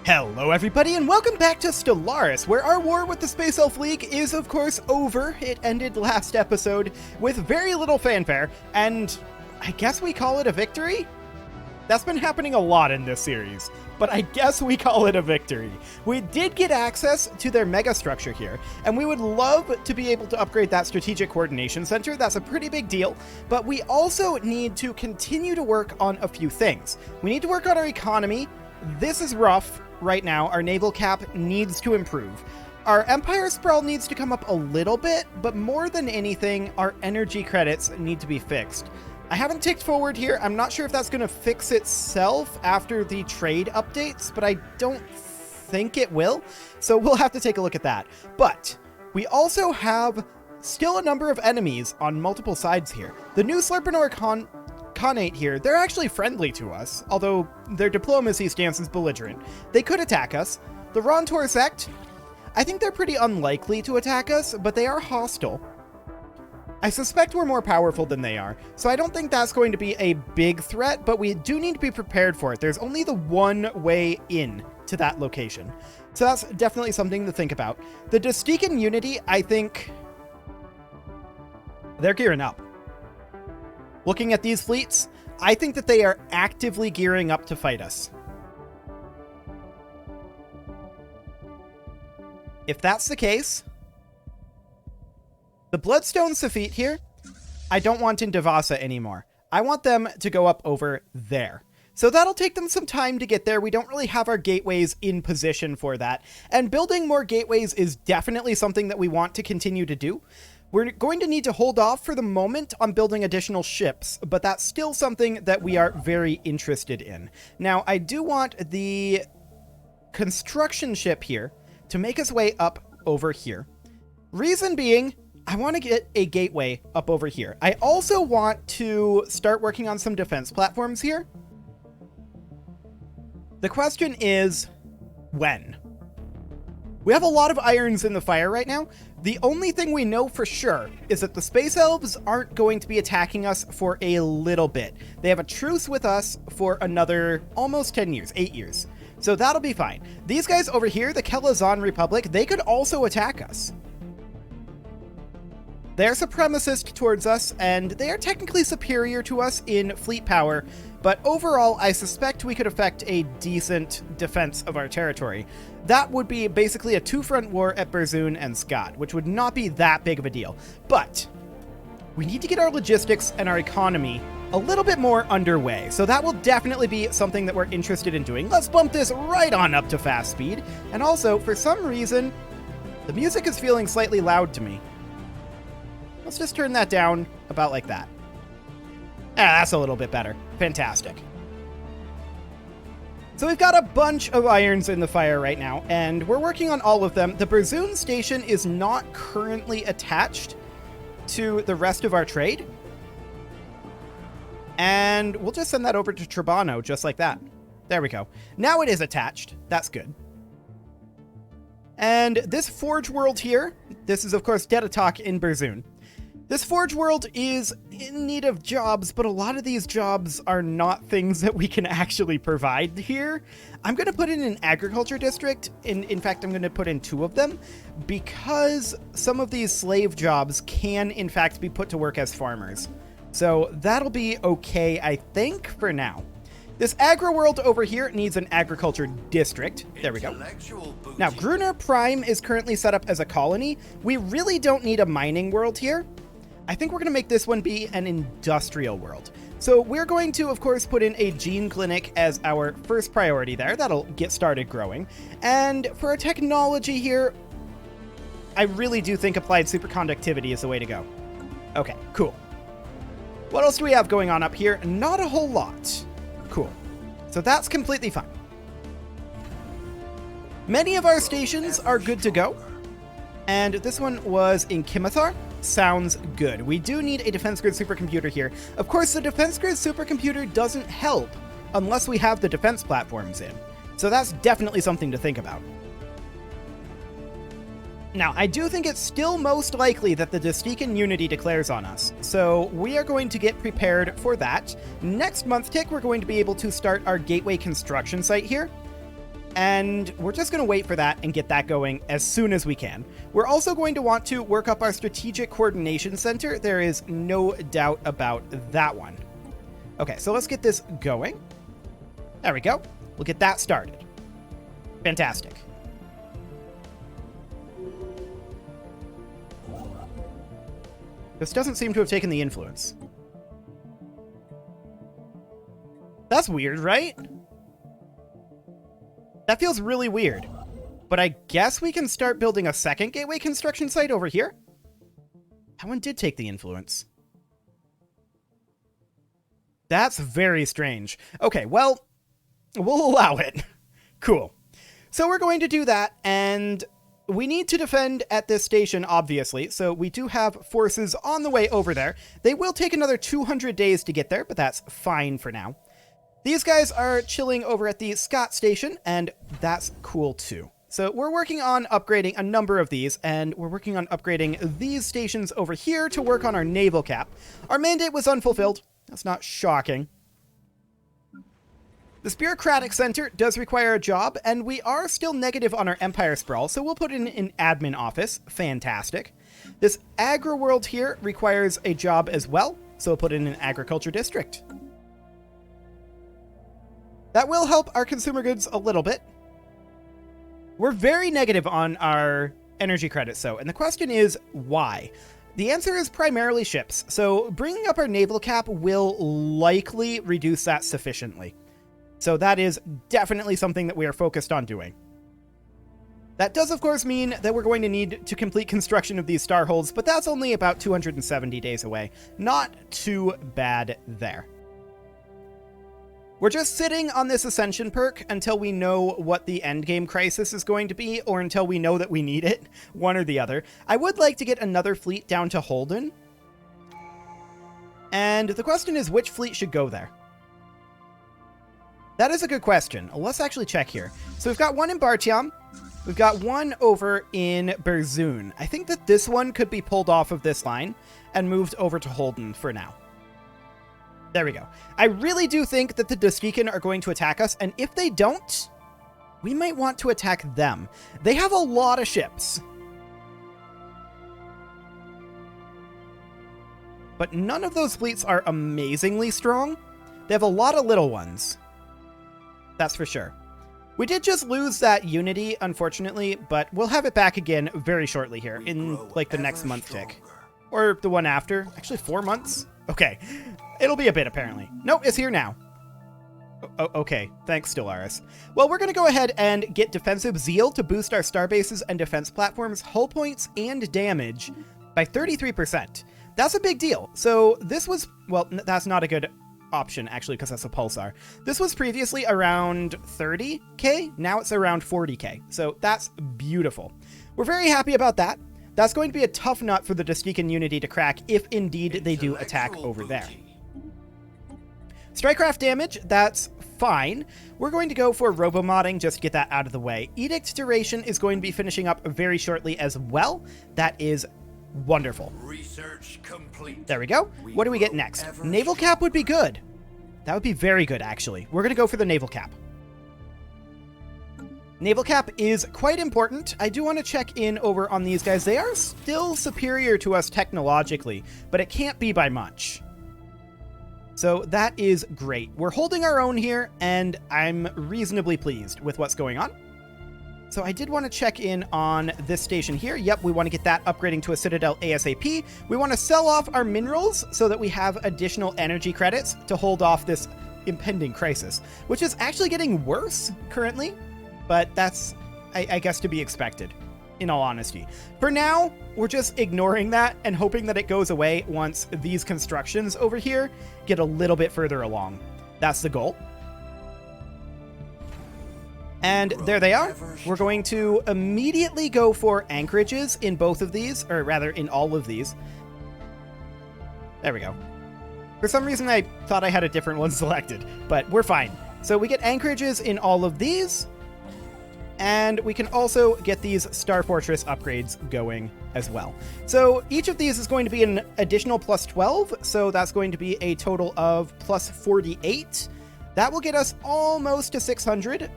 Hello everybody and welcome back to Stellaris, where our war with the Space Elf League is of course over. It ended last episode with very little fanfare, and I guess we call it a victory? That's been happening a lot in this series, but I guess we call it a victory. We did get access to their mega structure here, and we would love to be able to upgrade that strategic coordination center. That's a pretty big deal, but we also need to continue to work on a few things. We need to work on our economy. This is rough right now. Our naval cap needs to improve. Our Empire Sprawl needs to come up a little bit, but more than anything, our energy credits need to be fixed. I haven't ticked forward here. I'm not sure if that's going to fix itself after the trade updates, but I don't think it will. So we'll have to take a look at that. But we also have still a number of enemies on multiple sides here. The new Slurpanor Khanate here, they're actually friendly to us, although their diplomacy stance is belligerent. They could attack us. The Rontor sect, I think they're pretty unlikely to attack us, but they are hostile. I suspect we're more powerful than they are, so I don't think that's going to be a big threat, but we do need to be prepared for it. There's only the one way in to that location, so that's definitely something to think about. The Dystican Unity, I think they're gearing up. Looking at these fleets, I think that they are actively gearing up to fight us. If that's the case, the Bloodstone Saphit here, I don't want in Devasa anymore. I want them to go up over there. So that'll take them some time to get there. We don't really have our gateways in position for that. And building more gateways is definitely something that we want to continue to do. We're going to need to hold off for the moment on building additional ships, but that's still something that we are very interested in. Now, I do want the construction ship here to make its way up over here. Reason being, I want to get a gateway up over here. I also want to start working on some defense platforms here. The question is, when? We have a lot of irons in the fire right now. The only thing we know for sure is that the Space Elves aren't going to be attacking us for a little bit. They have a truce with us for another almost 10 years, 8 years. So that'll be fine. These guys over here, the Kelazon Republic, they could also attack us. They're supremacist towards us, and they are technically superior to us in fleet power, but overall, I suspect we could effect a decent defense of our territory. That would be basically a two-front war at Berzoon and Scott, which would not be that big of a deal. But we need to get our logistics and our economy a little bit more underway, so that will definitely be something that we're interested in doing. Let's bump this right on up to fast speed. And also, for some reason, the music is feeling slightly loud to me. Let's just turn that down about like that. That's a little bit better. Fantastic. So we've got a bunch of irons in the fire right now, and we're working on all of them. The Berzoon station is not currently attached to the rest of our trade. And we'll just send that over to Trabano, just like that. There we go. Now it is attached. That's good. And this Forge World here, this is of course Detatok in Berzoon. This Forge World is in need of jobs, but a lot of these jobs are not things that we can actually provide here. I'm going to put in an agriculture district. In fact, I'm going to put in 2 of them because some of these slave jobs can, in fact, be put to work as farmers. So that'll be okay, I think, for now. This agro world over here needs an agriculture district. There we go. Now, Gruner Prime is currently set up as a colony. We really don't need a mining world here. I think we're going to make this one be an industrial world. So we're going to, of course, put in a gene clinic as our first priority there. That'll get started growing. And for our technology here, I really do think applied superconductivity is the way to go. Okay, cool. What else do we have going on up here? Not a whole lot. Cool. So that's completely fine. Many of our stations are good to go. And this one was in Kimithar. Sounds good. We do need a defense grid supercomputer here. Of course, the defense grid supercomputer doesn't help unless we have the defense platforms in. So that's definitely something to think about. Now, I do think it's still most likely that the Dystican Unity declares on us, so we are going to get prepared for that. Next month tick, we're going to be able to start our gateway construction site here. And we're just going to wait for that and get that going as soon as we can. We're also going to want to work up our Strategic Coordination Center. There is no doubt about that one. Okay, so let's get this going. There we go. We'll get that started. Fantastic. This doesn't seem to have taken the influence. That's weird, right? That feels really weird. But I guess we can start building a second gateway construction site over here? That one did take the influence. That's very strange. Okay, well, we'll allow it. Cool. So we're going to do that, and we need to defend at this station, obviously, so we do have forces on the way over there. They will take another 200 days to get there, but that's fine for now. These guys are chilling over at the Scott station, and that's cool too. So we're working on upgrading a number of these, and we're working on upgrading these stations over here to work on our naval cap. Our mandate was unfulfilled. That's not shocking. This bureaucratic center does require a job, and we are still negative on our Empire Sprawl, so we'll put in an admin office. Fantastic. This agri-world here requires a job as well, so we'll put in an agriculture district. That will help our consumer goods a little bit. We're very negative on our energy credits, though, and the question is, why? The answer is primarily ships, so bringing up our naval cap will likely reduce that sufficiently. So that is definitely something that we are focused on doing. That does, of course, mean that we're going to need to complete construction of these starholds, but that's only about 270 days away. Not too bad there. We're just sitting on this Ascension perk until we know what the endgame crisis is going to be, or until we know that we need it, one or the other. I would like to get another fleet down to Holden. And the question is, which fleet should go there? That is a good question. Let's actually check here. So we've got one in Bartiam. We've got one over in Berzoon. I think that this one could be pulled off of this line and moved over to Holden for now. There we go. I really do think that the Dustican are going to attack us, and if they don't, we might want to attack them. They have a lot of ships. But none of those fleets are amazingly strong. They have a lot of little ones. That's for sure. We did just lose that Unity, unfortunately, but we'll have it back again very shortly here, in like the next month tick. Or the one after. Actually, 4 months? Okay. It'll be a bit, apparently. No, it's here now. Okay, thanks, Stellaris. Well, we're going to go ahead and get Defensive Zeal to boost our starbases and defense platforms' hull points and damage by 33%. That's a big deal. So this was, well, that's not a good option, actually, because that's a pulsar. This was previously around 30k. Now it's around 40k. So that's beautiful. We're very happy about that. That's going to be a tough nut for the Dustican Unity to crack if indeed they do attack over there. Strikecraft damage, that's fine. We're going to go for robo-modding just to get that out of the way. Edict duration is going to be finishing up very shortly as well. That is wonderful. Research complete. There we go. What do we get next? Naval cap would be good. That would be very good, actually. We're going to go for the naval cap. Naval cap is quite important. I do want to check in over on these guys. They are still superior to us technologically, but it can't be by much. So that is great. We're holding our own here, and I'm reasonably pleased with what's going on. So I did want to check in on this station here. Yep, we want to get that upgrading to a Citadel ASAP. We want to sell off our minerals so that we have additional energy credits to hold off this impending crisis, which is actually getting worse currently, but that's, I guess, to be expected, in all honesty. For now, we're just ignoring that and hoping that it goes away once these constructions over here get a little bit further along. That's the goal. And there they are. We're going to immediately go for anchorages in both of these, or rather in all of these. There we go. For some reason, I thought I had a different one selected, but we're fine. So we get anchorages in all of these, and we can also get these Star Fortress upgrades going as well. So each of these is going to be an additional plus 12, so that's going to be a total of plus 48. That will get us almost to 600.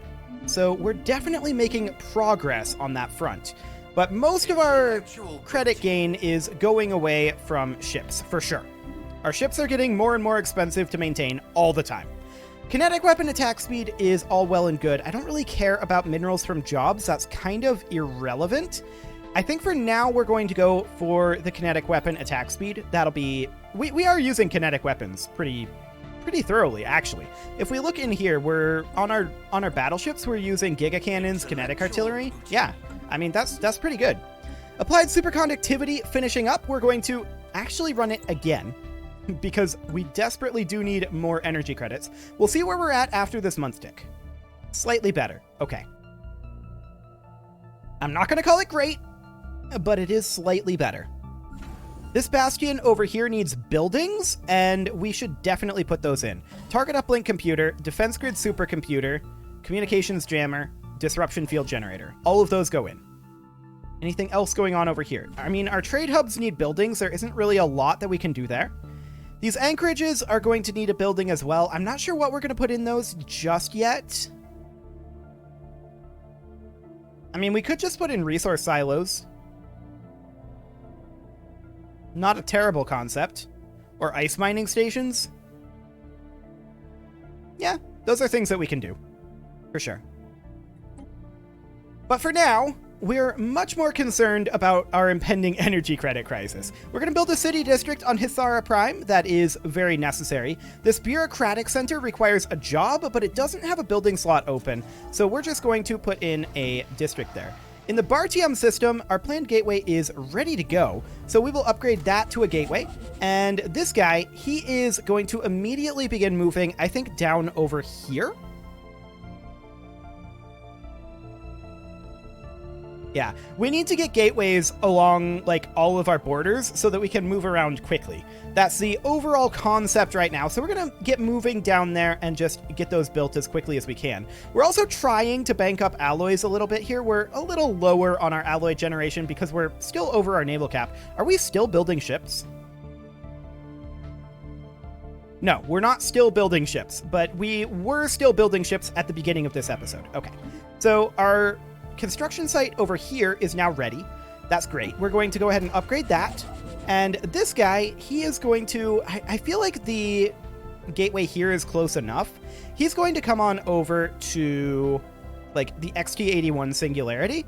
So we're definitely making progress on that front. But most of our credit gain is going away from ships, for sure. Our ships are getting more and more expensive to maintain all the time. Kinetic weapon attack speed is all well and good. I don't really care about minerals from jobs. That's kind of irrelevant. I think for now we're going to go for the kinetic weapon attack speed. That'll be... We are using kinetic weapons pretty thoroughly, actually. If we look in here, we're on our battleships, we're using giga cannons, kinetic artillery. Yeah, I mean, that's pretty good. Applied superconductivity finishing up, we're going to actually run it again because we desperately do need more energy credits. We'll see where we're at after this month tick. Slightly better. Okay. I'm not going to call it great, but it is slightly better. This bastion over here needs buildings, and we should definitely put those in. Target uplink computer, defense grid supercomputer, communications jammer, disruption field generator. All of those go in. Anything else going on over here? I mean, our trade hubs need buildings. There isn't really a lot that we can do there. These anchorages are going to need a building as well. I'm not sure what we're going to put in those just yet. I mean, we could just put in resource silos. Not a terrible concept. Or ice mining stations. Yeah, those are things that we can do. For sure. But for now, we're much more concerned about our impending energy credit crisis. We're going to build a city district on Hithara Prime. That is very necessary. This bureaucratic center requires a job, but it doesn't have a building slot open, so we're just going to put in a district there. In the Bartium system, our planned gateway is ready to go, so we will upgrade that to a gateway. And this guy, he is going to immediately begin moving, I think, down over here. Yeah, we need to get gateways along, like, all of our borders so that we can move around quickly. That's the overall concept right now, so we're going to get moving down there and just get those built as quickly as we can. We're also trying to bank up alloys a little bit here. We're a little lower on our alloy generation because we're still over our naval cap. Are we still building ships? No, we're not still building ships, but we were still building ships at the beginning of this episode. Okay, so our construction site over here is now ready. That's great. We're going to go ahead and upgrade that. And this guy, he is going to... I feel like the gateway here is close enough. He's going to come on over to, like, the XT-81 Singularity.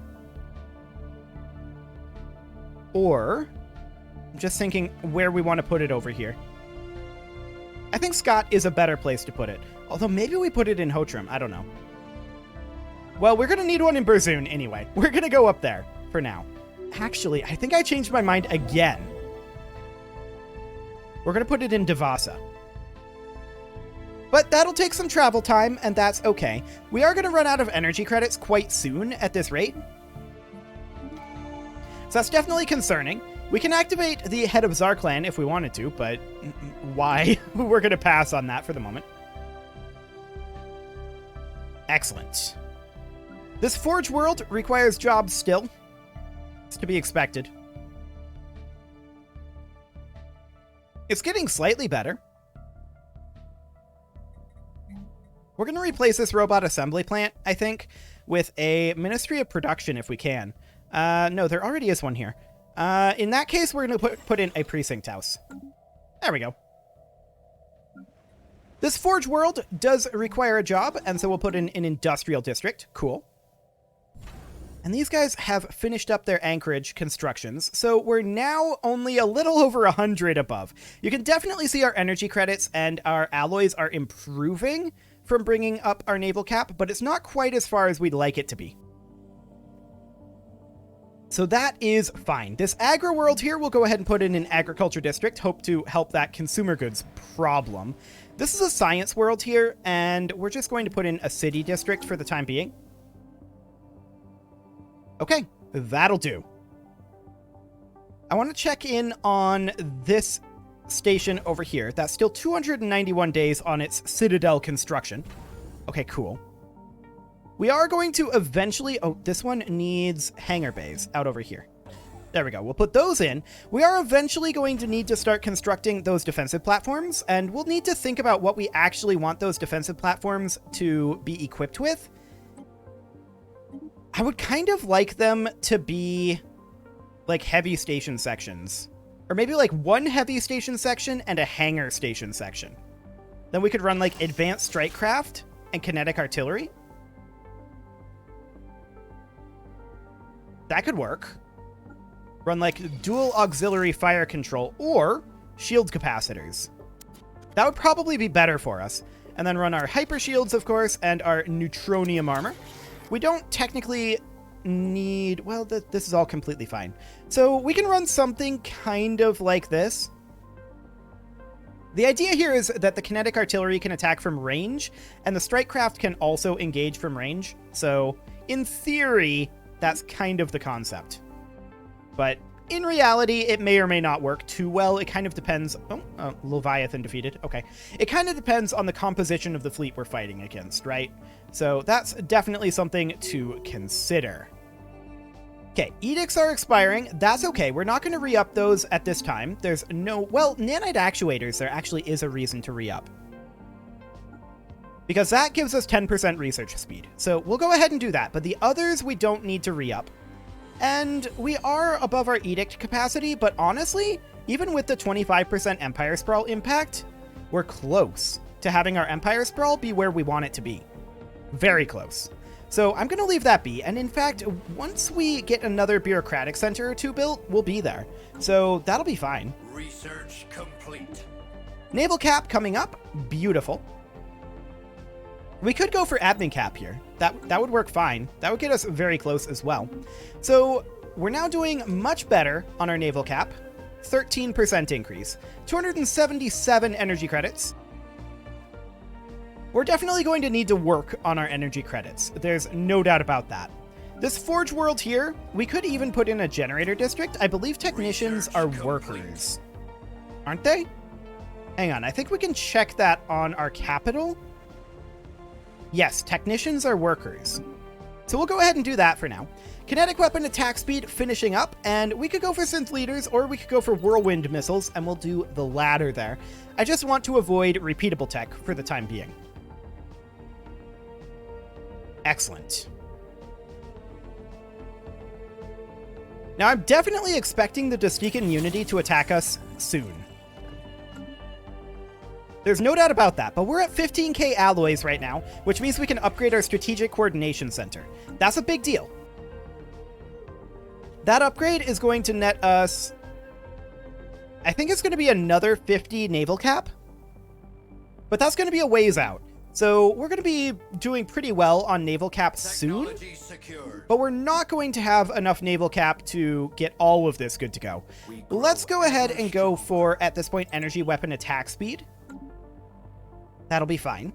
Or, I'm just thinking where we want to put it over here. I think Scott is a better place to put it. Although maybe we put it in Hotram. I don't know. Well, we're going to need one in Berzoon anyway. We're going to go up there for now. Actually, I think I changed my mind again. We're going to put it in Devasa. But that'll take some travel time, and that's okay. We are going to run out of energy credits quite soon at this rate. So that's definitely concerning. We can activate the head of Zarklan if we wanted to, but why? We're going to pass on that for the moment. Excellent. This Forge world requires jobs still. It's to be expected. It's getting slightly better. We're going to replace this robot assembly plant, I think, with a Ministry of Production if we can. No, there already is one here. In that case, we're going to put in a precinct house. There we go. This Forge world does require a job, and so we'll put in an industrial district. Cool. And these guys have finished up their anchorage constructions, so we're now only a little over 100 above. You can definitely see our energy credits and our alloys are improving from bringing up our naval cap, but it's not quite as far as we'd like it to be. So that is fine. This agro world here, we'll go ahead and put in an agriculture district, hope to help that consumer goods problem. This is a science world here, and we're just going to put in a city district for the time being. Okay, that'll do. I want to check in on this station over here. That's still 291 days on its Citadel construction. Okay, cool. We are going to eventually... Oh, this one needs hangar bays out over here. There we go. We'll put those in. We are eventually going to need to start constructing those defensive platforms, and we'll need to think about what we actually want those defensive platforms to be equipped with. I would kind of like them to be like heavy station sections. Or maybe like one heavy station section and a hangar station section. Then we could run like advanced strike craft and kinetic artillery. That could work. Run like dual auxiliary fire control or shield capacitors. That would probably be better for us. And then run our hyper shields, of course, and our neutronium armor. We don't technically need... Well, this is all completely fine. So we can run something kind of like this. The idea here is that the kinetic artillery can attack from range, and the strike craft can also engage from range. So, in theory, that's kind of the concept. But in reality, it may or may not work too well. It kind of depends... Oh, Leviathan defeated. Okay. It kind of depends on the composition of the fleet we're fighting against, right? So that's definitely something to consider. Okay, edicts are expiring. That's okay. We're not going to re-up those at this time. There's no... Well, nanite actuators, there actually is a reason to re-up. Because that gives us 10% research speed. So we'll go ahead and do that. But the others, we don't need to re-up. And we are above our edict capacity, but honestly, even with the 25% Empire Sprawl impact, we're close to having our Empire Sprawl be where we want it to be. Very close. So I'm going to leave that be, and in fact, once we get another bureaucratic center or two built, we'll be there. So that'll be fine. Research complete. Naval cap coming up. Beautiful. We could go for admin cap here. That would work fine. That would get us very close as well. So we're now doing much better on our naval cap. 13% increase. 277 energy credits. We're definitely going to need to work on our energy credits. There's no doubt about that. This Forge World here, we could even put in a generator district. I believe technicians are workers. Aren't they? Hang on, I think we can check that on our capital. Yes, technicians are workers. So we'll go ahead and do that for now. Kinetic weapon attack speed finishing up, and we could go for synth leaders or we could go for whirlwind missiles, and we'll do the latter there. I just want to avoid repeatable tech for the time being. Excellent. Now I'm definitely expecting the Dustican Unity to attack us soon. There's no doubt about that, but we're at 15k alloys right now, which means we can upgrade our Strategic Coordination Center. That's a big deal. That upgrade is going to net us... I think it's going to be another 50 naval cap. But that's going to be a ways out. So we're going to be doing pretty well on naval cap soon. But we're not going to have enough naval cap to get all of this good to go. Let's go ahead and go for, at this point, energy weapon attack speed. That'll be fine.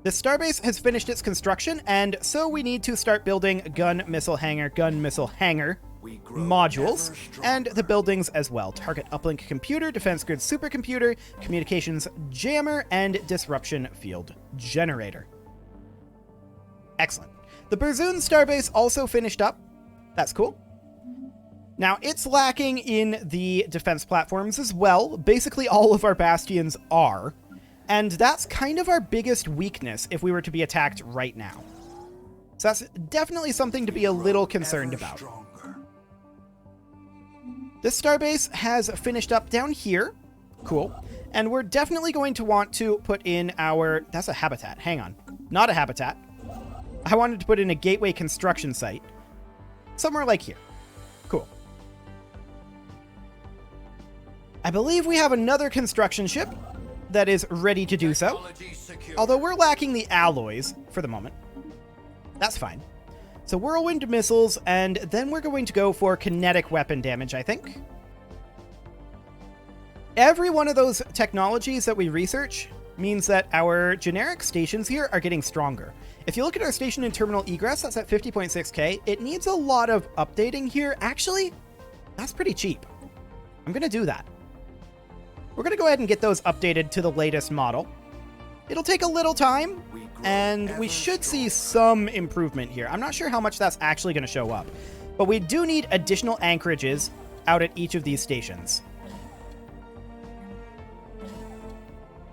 The starbase has finished its construction, and so we need to start building gun missile hangar modules, and the buildings as well. Target uplink computer, defense grid supercomputer, communications jammer, and disruption field generator. Excellent. The Berzoon starbase also finished up. That's cool. Now, it's lacking in the defense platforms as well. Basically, all of our bastions are. And that's kind of our biggest weakness if we were to be attacked right now. So that's definitely something to be a little concerned about. This starbase has finished up down here. Cool. And we're definitely going to want to put in our... That's a habitat. Hang on. Not a habitat. I wanted to put in a gateway construction site. Somewhere like here. Cool. I believe we have another construction ship that is ready to do so. Although we're lacking the alloys for the moment. That's fine. So whirlwind missiles, and then we're going to go for kinetic weapon damage, I think. Every one of those technologies that we research means that our generic stations here are getting stronger. If you look at our station and terminal egress, that's at 50.6k. It needs a lot of updating here. Actually, that's pretty cheap. I'm going to do that. We're going to go ahead and get those updated to the latest model. It'll take a little time, and we should see some improvement here. I'm not sure how much that's actually going to show up, but we do need additional anchorages out at each of these stations.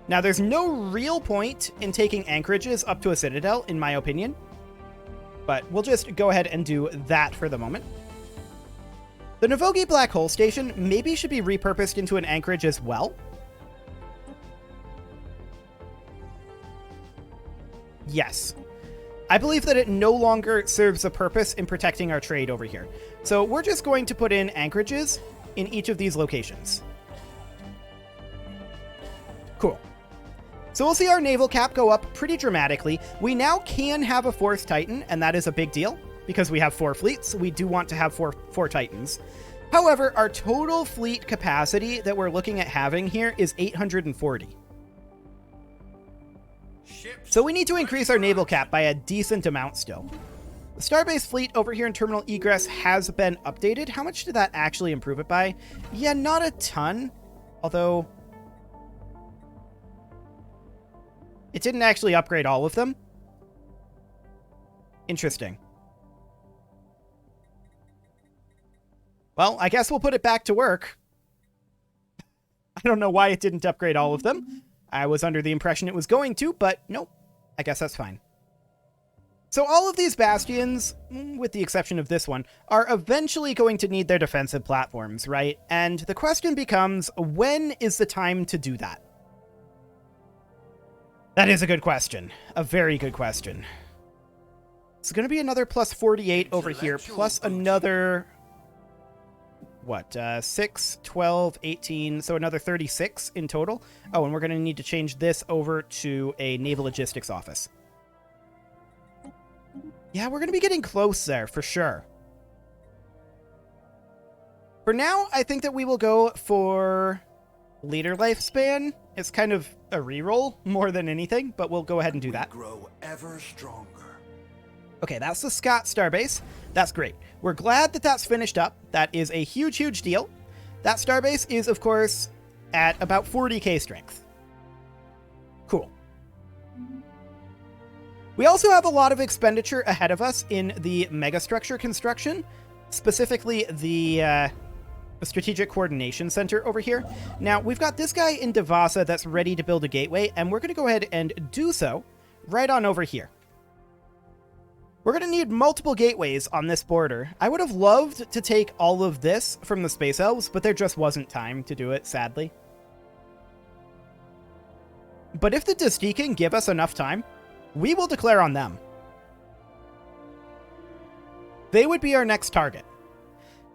Now, there's no real point in taking anchorages up to a citadel, in my opinion. But we'll just go ahead and do that for the moment. The Navogi Black Hole Station maybe should be repurposed into an anchorage as well. Yes. I believe that it no longer serves a purpose in protecting our trade over here. So we're just going to put in anchorages in each of these locations. Cool. So we'll see our naval cap go up pretty dramatically. We now can have a 4th Titan, and that is a big deal because we have 4 fleets. We do want to have four Titans. However, our total fleet capacity that we're looking at having here is 840. So we need to increase our naval cap by a decent amount still. The Starbase fleet over here in Terminal Egress has been updated. How much did that actually improve it by? Yeah, not a ton. Although it didn't actually upgrade all of them. Interesting. Well, I guess we'll put it back to work. I don't know why it didn't upgrade all of them. I was under the impression it was going to, but nope. I guess that's fine. So all of these bastions, with the exception of this one, are eventually going to need their defensive platforms, right? And the question becomes, when is the time to do that? That is a good question. A very good question. It's going to be another plus 48 over here, plus another... what, 6, 12, 18, so another 36 in total. Oh, and we're going to need to change this over to a naval logistics office. Yeah, we're going to be getting close there, for sure. For now, I think that we will go for leader lifespan. It's kind of a reroll more than anything, but we'll go ahead and do that. Grow ever stronger. Okay, that's the Scott Starbase. That's great. We're glad that that's finished up. That is a huge, huge deal. That Starbase is, of course, at about 40k strength. Cool. We also have a lot of expenditure ahead of us in the megastructure construction, specifically the Strategic Coordination Center over here. Now, we've got this guy in Devasa that's ready to build a gateway, and we're going to go ahead and do so right on over here. We're going to need multiple gateways on this border. I would have loved to take all of this from the Space Elves, but there just wasn't time to do it, sadly. But if the Dystican give us enough time, we will declare on them. They would be our next target.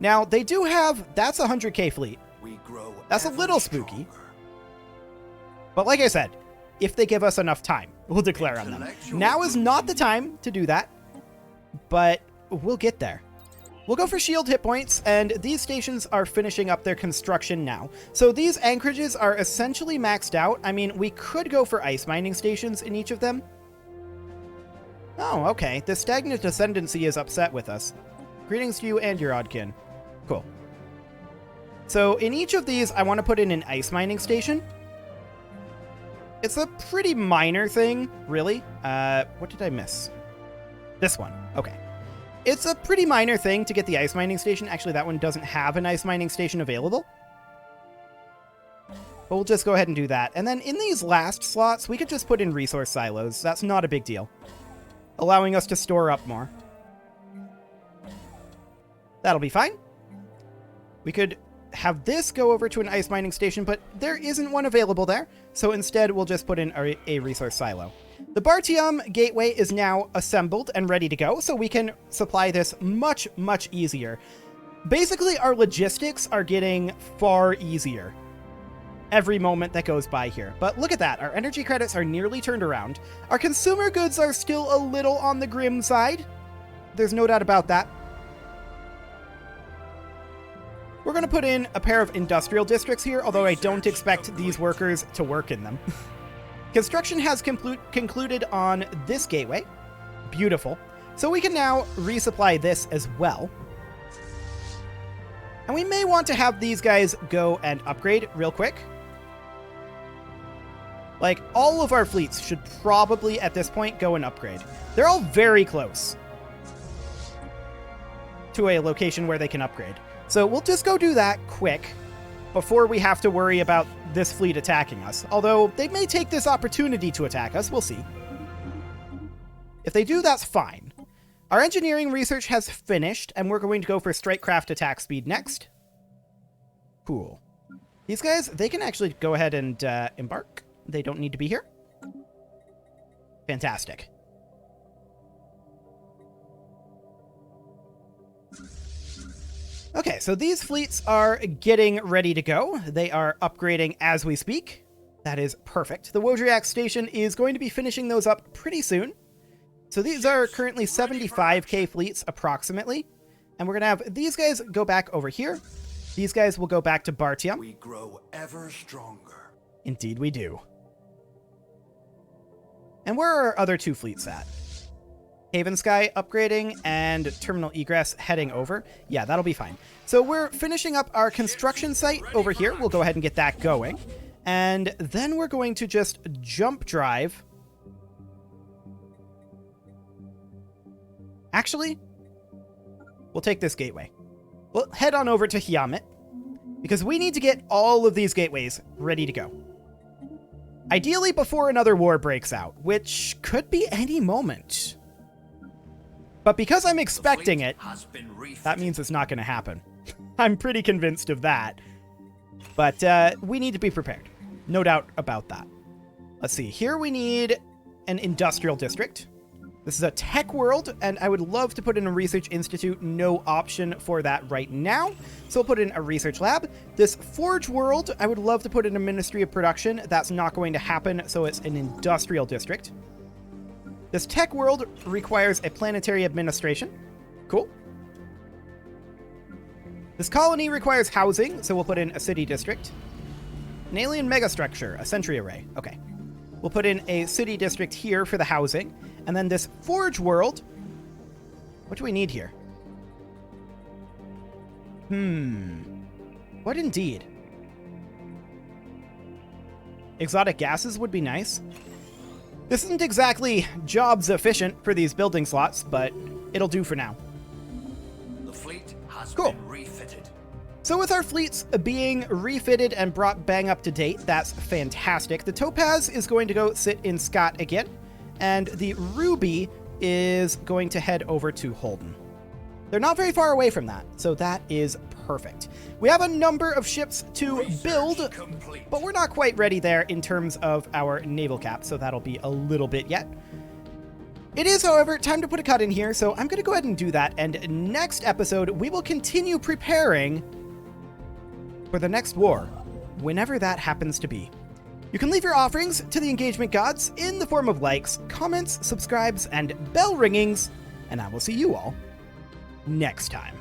Now, they do have... that's a 100k fleet. That's a little spooky. But like I said, if they give us enough time, we'll declare on them. Now is not the time to do that. But we'll get there. We'll go for shield hit points, and these stations are finishing up their construction now. So these anchorages are essentially maxed out. I mean, we could go for ice mining stations in each of them. Oh, okay. The stagnant ascendancy is upset with us. Greetings to you and your oddkin. Cool. So in each of these, I want to put in an ice mining station. It's a pretty minor thing, really. What did I miss? This one. Okay. It's a pretty minor thing to get the ice mining station. Actually, that one doesn't have an ice mining station available. But we'll just go ahead and do that. And then in these last slots, we could just put in resource silos. That's not a big deal. Allowing us to store up more. That'll be fine. We could have this go over to an ice mining station, but there isn't one available there. So instead, we'll just put in a resource silo. The Bartium gateway is now assembled and ready to go, so we can supply this much, much easier. Basically, our logistics are getting far easier every moment that goes by here. But look at that. Our energy credits are nearly turned around. Our consumer goods are still a little on the grim side. There's no doubt about that. We're going to put in a pair of industrial districts here, although I don't expect these workers to work in them. Construction has concluded on this gateway. Beautiful. So we can now resupply this as well. And we may want to have these guys go and upgrade real quick. Like, all of our fleets should probably, at this point, go and upgrade. They're all very close to a location where they can upgrade. So we'll just go do that quick before we have to worry about this fleet attacking us. Although, they may take this opportunity to attack us. We'll see. If they do, that's fine. Our engineering research has finished, and we're going to go for strikecraft attack speed next. Cool. These guys, they can actually go ahead and embark. They don't need to be here. Fantastic. Okay, so these fleets are getting ready to go. They are upgrading as we speak. That is perfect. The Wodriak station is going to be finishing those up pretty soon. So these are currently 75k fleets approximately. And we're going to have these guys go back over here. These guys will go back to Bartium. We grow ever stronger. Indeed we do. And where are our other two fleets at? Haven Sky upgrading and Terminal Egress heading over. Yeah, that'll be fine. So we're finishing up our construction site over here. We'll go ahead and get that going. And then we're going to just jump drive. Actually, we'll take this gateway. We'll head on over to Hiamet, because we need to get all of these gateways ready to go. Ideally before another war breaks out, which could be any moment. But because I'm expecting it, that means it's not going to happen. I'm pretty convinced of that. But we need to be prepared. No doubt about that. Let's see. Here we need an industrial district. This is a tech world, and I would love to put in a research institute. No option for that right now. So we'll put in a research lab. This forge world, I would love to put in a ministry of production. That's not going to happen, so it's an industrial district. This tech world requires a planetary administration. Cool. This colony requires housing, so we'll put in a city district. An alien megastructure, a sentry array. Okay. We'll put in a city district here for the housing. And then this forge world. What do we need here? What indeed? Exotic gases would be nice. This isn't exactly jobs efficient for these building slots, but it'll do for now. The fleet has Cool. been refitted. So with our fleets being refitted and brought bang up to date, that's fantastic. The Topaz is going to go sit in Scott again, and the Ruby is going to head over to Holden. They're not very far away from that, so that is perfect. We have a number of ships to build, Complete. but we're not quite ready there in terms of our naval cap, so that'll be a little bit yet. It is, however, time to put a cut in here, so I'm going to go ahead and do that, and next episode, we will continue preparing for the next war, whenever that happens to be. You can leave your offerings to the engagement gods in the form of likes, comments, subscribes, and bell ringings, and I will see you all next time.